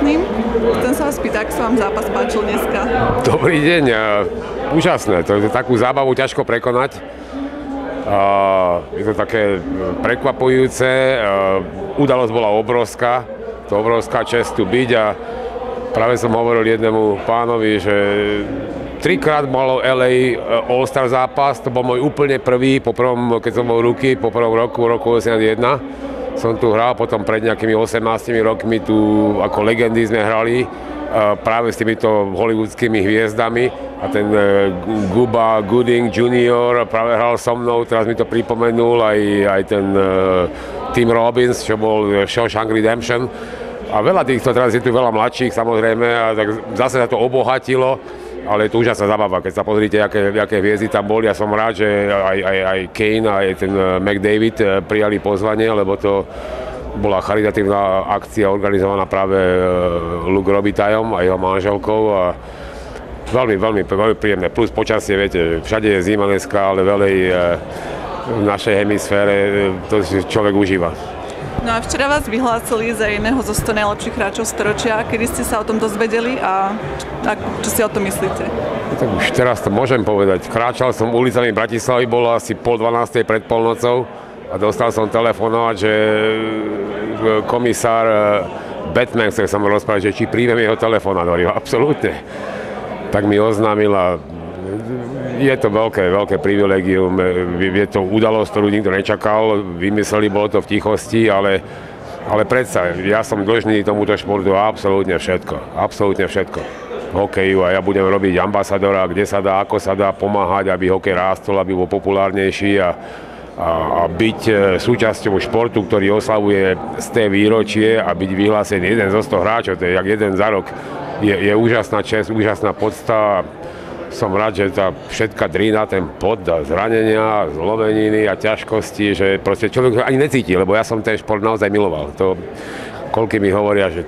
úžasným. Chcem sa vás spýtať, ako sa vám zápas páčil dneska? Dobrý deň, úžasné, to je takú zábavu ťažko prekonať. Je to také prekvapujúce, udalosť bola obrovská, to obrovská česť tu byť a práve som hovoril jednému pánovi, že trikrát malo LA All-Star zápas, to bol môj úplne prvý, keď som bol rookie, po prvom roku 81. Som tu hral, potom pred nejakými 18 rokmi tu ako legendy sme hrali práve s týmito hollywoodskými hviezdami a ten Cuba Gooding Jr. práve hral so mnou, teraz mi to pripomenul aj ten Tim Robbins, čo bol Shawshank Redemption a veľa týchto, teraz je tu veľa mladších samozrejme a tak zase sa to obohatilo. Ale je to úžasná zábava, keď sa pozrite, aké hviezdy tam boli. Ja som rád, že aj Kane, aj ten McDavid prijali pozvanie, lebo to bola charitatívna akcia organizovaná práve Luke Robitaillom a jeho manželkou. A veľmi príjemné. Plus počasie, viete, všade je zima dneska, ale veľej v našej hemisfére to si človek užíva. No a včera vás vyhlásili za jedného zo 100 najlepších hráčov storočia. Kedy ste sa o tom dozvedeli a čo si o tom myslíte? Tak už teraz to môžem povedať. Kráčal som ulicami Bratislavy, bolo asi 11:30 pred polnocou a dostal som telefonovať, že komisár Batman, ktorý sa mal rozprávať, že či príjmem jeho telefón. A hovorím, absolútne. Tak mi oznámil a je to veľké privilegium, je to udalosť, ktorú nikto nečakal, vymysleli, bolo to v tichosti, ale predsa, ja som dlžný tomuto športu absolútne všetko. Hokeju a ja budem robiť ambasadora, kde sa dá, ako sa dá pomáhať, aby hokej rástol, aby bol populárnejší a byť súčasťou športu, ktorý oslavuje z té výročie a byť vyhlásený jeden zo 100 hráčov, to je jak jeden za rok, je úžasná česť, úžasná podsta. Som rád, že tá všetka drína, ten pot, zranenia, zlomeniny a ťažkosti, že proste človek ani necíti, lebo ja som ten šport naozaj miloval. To, koľky mi hovoria, že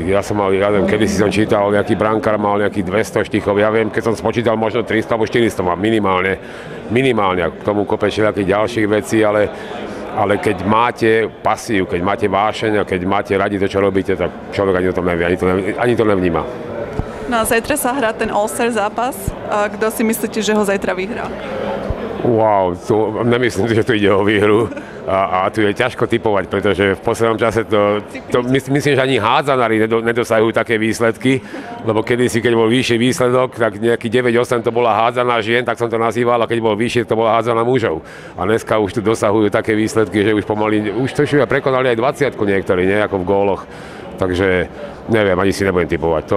ja som mal, ja viem, kedysi som čítal, nejaký brankár mal nejakých 200 štichov, ja viem, keď som spočítal možno 300 alebo 400 mám minimálne, a k tomu kopec nejakých ďalších vecí, ale keď máte pasiu, keď máte vášeň a keď máte radi to, čo robíte, tak človek ani to nevníma. No a zajtra sa hrá ten All-Star zápas. Kto si myslíte, že ho zajtra vyhrá? Wow, nemyslím si, že tu ide o výhru a tu je ťažko tipovať, pretože v poslednom čase myslím, že ani hádzanári nedosahujú také výsledky, lebo kedysi, keď bol vyšší výsledok, tak nejaký 9-8 to bola hádzaná žien, tak som to nazýval, a keď bol vyšší, to bola hádzaná mužov. A dneska už tu dosahujú také výsledky, že už pomaly, už to prekonali aj 20 niektorí, nie ako v góloch. Takže neviem, ani si nebudem tipovať.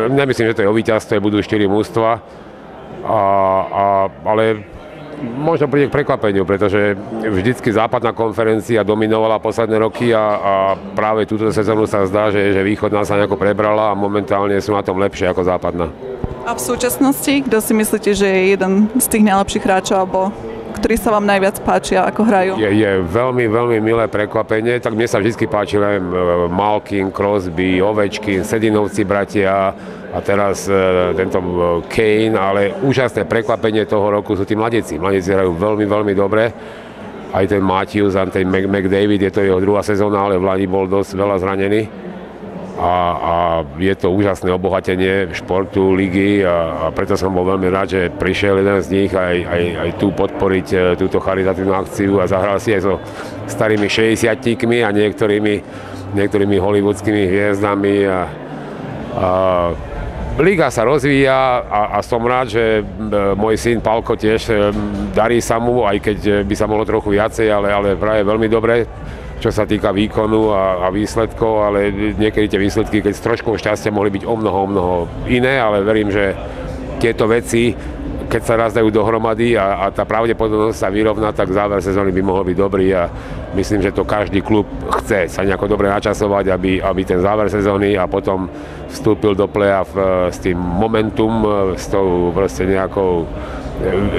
Nemyslím, že to je o víťazstve, budú 4 mužstva, ale možno príde k prekvapeniu, pretože vždycky západná konferencia dominovala posledné roky a práve túto sezónu sa zdá, že východná sa nejako prebrala a momentálne sú na tom lepšie ako západná. A v súčasnosti, kto si myslíte, že je jeden z tých najlepších hráčov, alebo ktorí sa vám najviac páčia, ako hrajú? Je veľmi milé prekvapenie, tak mne sa vždy páči Malkin, Crosby, Ovečkin, Sedinovci bratia a teraz tento Kane, ale úžasné prekvapenie toho roku sú tí mladíci. Mladíci hrajú veľmi dobre. Aj ten Matthews a ten McDavid, je to jeho druhá sezóna, ale v lani bol dosť veľa zranený. A je to úžasné obohatenie športu, ligy a preto som bol veľmi rád, že prišiel jeden z nich aj tu podporiť túto charitatívnu akciu a zahral si aj so starými 60-tníkmi a niektorými hollywoodskými hviezdami. Liga sa rozvíja a som rád, že môj syn Palko tiež darí sa mu, aj keď by sa mohlo trochu viacej, ale práve veľmi dobre, čo sa týka výkonu a výsledkov, ale niekedy tie výsledky, keď s troškou šťastia, mohli byť o mnoho iné, ale verím, že tieto veci, keď sa raz dajú dohromady a tá pravdepodobnosť sa vyrovná, tak záver sezóny by mohol byť dobrý a myslím, že to každý klub chce sa nejako dobre načasovať, aby ten záver sezóny a potom vstúpil do play-off s tým momentum, s tou proste nejakou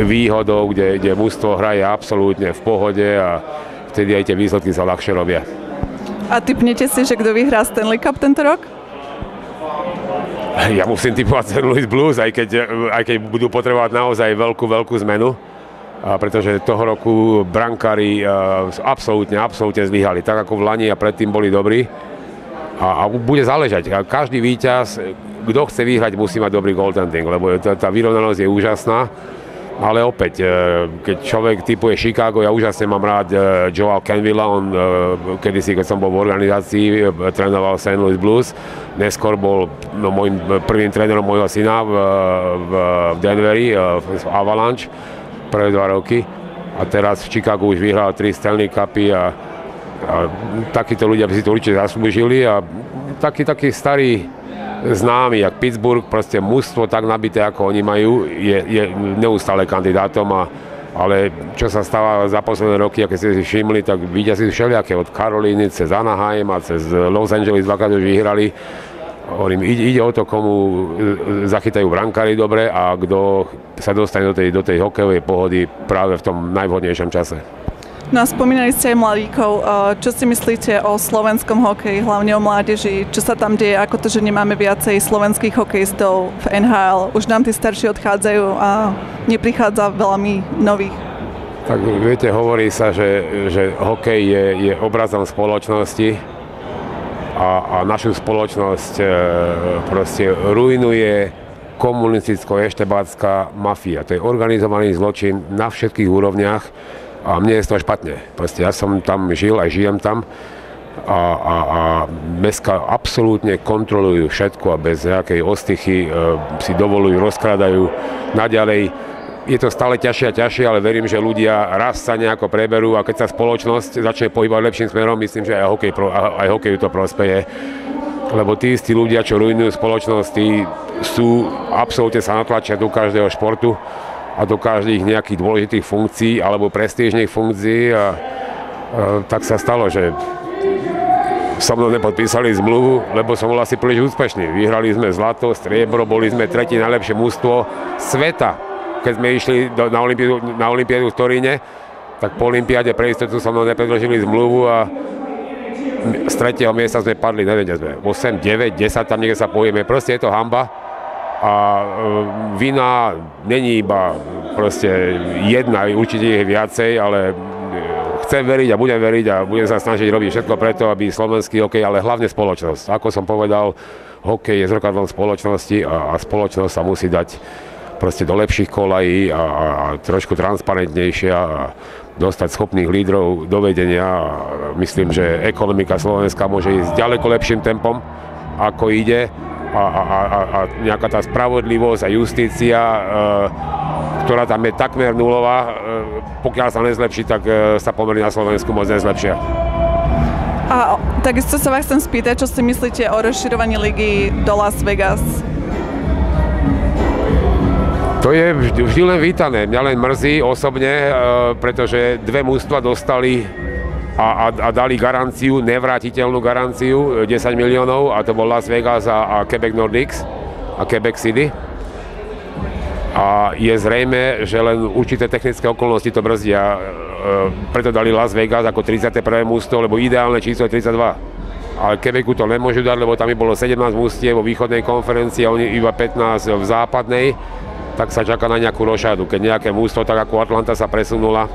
výhodou, kde mužstvo hraje absolútne v pohode a vtedy aj tie výsledky sa ľahšie robia. A tipnete si, že kto vyhrá Stanley Cup tento rok? Ja musím tipovať St. Louis Blues, aj keď budú potrebovať naozaj veľkú zmenu, pretože toho roku brankári absolútne zlyhali. Tak ako v lani a predtým boli dobrí, A bude záležať. Každý víťaz, kto chce vyhrať, musí mať dobrý goaltending, lebo tá vyrovnanosť je úžasná. Ale opäť, keď človek typuje Chicago, ja úžasne mám rád Joel Canvilla, on kedysi, keď som bol v organizácii, trénoval St. Louis Blues, neskôr bol môjim prvým trénerom môjho syna v Denveri, v Avalanche, prvé 2 roky. A teraz v Chicagu už vyhral 3 Stanley Cupy a takíto ľudia by si to určite zaslúžili a taký starý známy, jak Pittsburgh, proste mužstvo tak nabité, ako oni majú, je neustále kandidátom, ale čo sa stáva za posledné roky, a keď ste si všimli, tak víťazí všelijaké od Karolíny cez Anaheim a cez Los Angeles dvakrát už vyhrali. Hovorím, ide o to, komu zachytajú brankári dobre a kto sa dostane do tej hokejovej pohody práve v tom najvhodnejšom čase. No a spomínali ste aj mladíkov. Čo si myslíte o slovenskom hokeji, hlavne o mládeži? Čo sa tam deje? Ako to, že nemáme viacej slovenských hokejistov v NHL? Už nám tí starší odchádzajú a neprichádza veľa nových. Tak viete, hovorí sa, že hokej je obrazom spoločnosti a našu spoločnosť proste ruinuje komunisticko-eštebácka mafia. To je organizovaný zločin na všetkých úrovniach. A mne je to špatne. Proste ja som tam žil, aj žijem tam a mestská absolútne kontrolujú všetko a bez nejakej ostychy si dovolujú, rozkradajú naďalej. Je to stále ťažšie a ťažšie, ale verím, že ľudia raz sa nejako preberú a keď sa spoločnosť začne pohybovať lepším smerom, myslím, že aj hokeju to prospeje. Lebo tí istí ľudia, čo rujnujú spoločnosť, sú absolútne sa natlačia do každého športu a do každých nejakých dôležitých funkcií alebo prestížnych funkcií a tak sa stalo, že so mnou nepodpísali zmluvu, lebo som bol asi príliš úspešný. Vyhrali sme zlato, striebro, boli sme tretí najlepšie mužstvo sveta. Keď sme išli na olympiádu v Turíne, tak po olympiáde pre istotu so mnou nepredložili zmluvu a z 3. miesta sme padli, neviem, sme 8, 9, 10, tam niekde sa pohybujeme. Proste je to hanba. A vina není iba proste jedna, určite je viacej, ale chcem veriť a budem sa snažiť robiť všetko preto, aby slovenský hokej, ale hlavne spoločnosť. Ako som povedal, hokej je zrkadlom spoločnosti a spoločnosť sa musí dať proste do lepších kolají a trošku transparentnejšia a dostať schopných lídrov do vedenia. A myslím, že ekonomika Slovenska môže ísť ďaleko lepším tempom, ako ide. A nejaká tá spravodlivosť a justícia, ktorá tam je takmer nulová, pokiaľ sa nezlepší, tak sa pomery na Slovensku moc nezlepšia. A takisto sa vás chcem spýtať, čo si myslíte o rozširovaní ligy do Las Vegas? To je vždy len vítané. Mňa len mrzí osobne, pretože 2 mužstva dostali a dali garanciu, nevrátiteľnú garanciu 10 miliónov a to bol Las Vegas a Quebec Nordics a Quebec City. A je zrejme, že len určité technické okolnosti to brzdia. Preto dali Las Vegas ako 31. mužstvo, lebo ideálne číslo je 32. Ale Quebecu to nemôžu dať, lebo tam by bolo 17 mužstiev vo východnej konferencii a oni iba 15 v západnej. Tak sa čaká na nejakú rošádu. Keď nejaké mužstvo, tak ako Atlanta sa presunula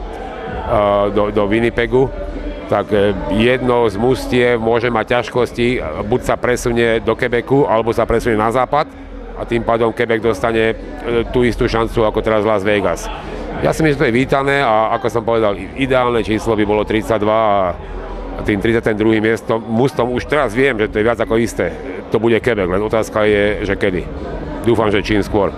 do Winnipegu, tak jedno z mužstiev môže mať ťažkosti, buď sa presunie do Quebecu, alebo sa presunie na západ a tým pádom Quebec dostane tú istú šancu ako teraz Las Vegas. Ja si myslím, že to je vítané a ako som povedal, ideálne číslo by bolo 32 a tým 32. mužstvom už teraz viem, že to je viac ako isté. To bude Quebec, len otázka je, že kedy. Dúfam, že čím skôr.